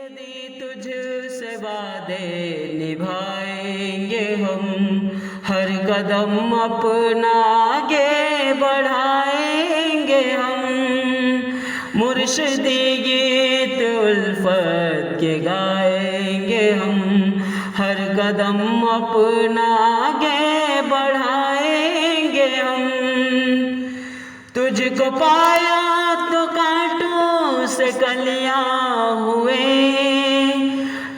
सैयदी तुझसे वादे निभाएंगे हम, हर कदम अपना आगे बढ़ाएंगे हम। मुर्शिदी गीत उल्फत के गाएंगे हम, हर कदम अपना आगे बढ़ाएंगे हम। तुझको पाया तो कांटों से कलियां हुए,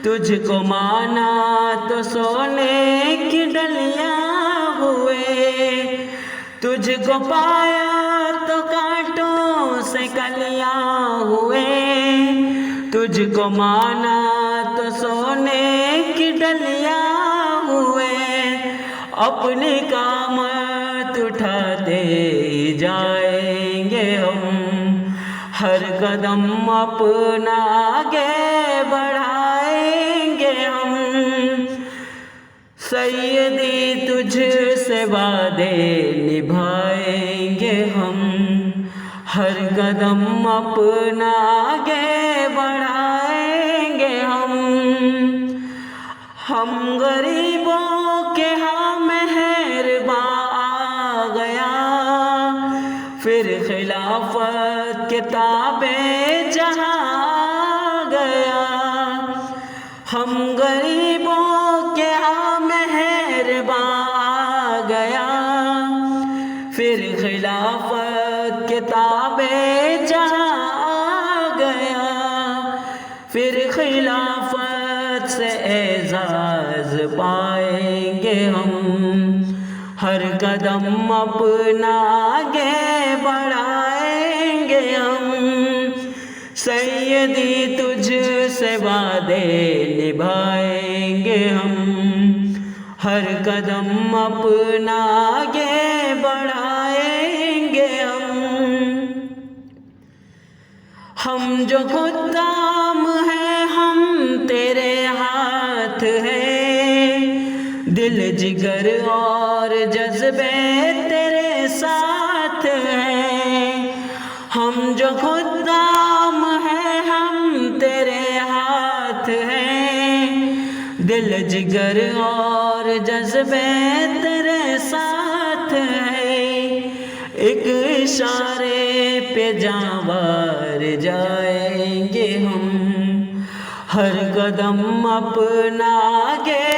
तुझको माना तो सोने की डलियां हुए। तुझको पाया तो कांटों से कलियां हुए, तुझको माना तो सोने की डलियां हुए। अपनी कामत उठाते जाएंगे हम, हर कदम अपना आगे बढ़ाएंगे हम। सैयदी तुझसे वादे निभाएंगे हम, हर कदम अपना आगे बढ़ाएंगे हम। हम गरीबों के यहाँ मेहरबान आ गया, फिर खिलाफत के ताबे जहाँ आ गया। हम गरीबों के यहाँ मेहरबान आ गया, फिर खिलाफत के ताबे जहाँ आ गया। फिर खिलाफत से एजाज पाएंगे हम, हर कदम अपना आगे बढ़ाएंगे हम। सैयदी तुझसे वादे निभाएंगे हम, हर कदम अपना आगे बढ़ाएंगे हम जो खुदाम हैं हम तेरे हाथ हैं, दिल जिगर और जज्बे तेरे साथ हैं। हम जो खुदाम हैं हम तेरे हाथ हैं, दिल जिगर और जज्बे तेरे साथ हैं। एक इशारे पे जांवार जाएंगे हम, हर कदम अपना आगे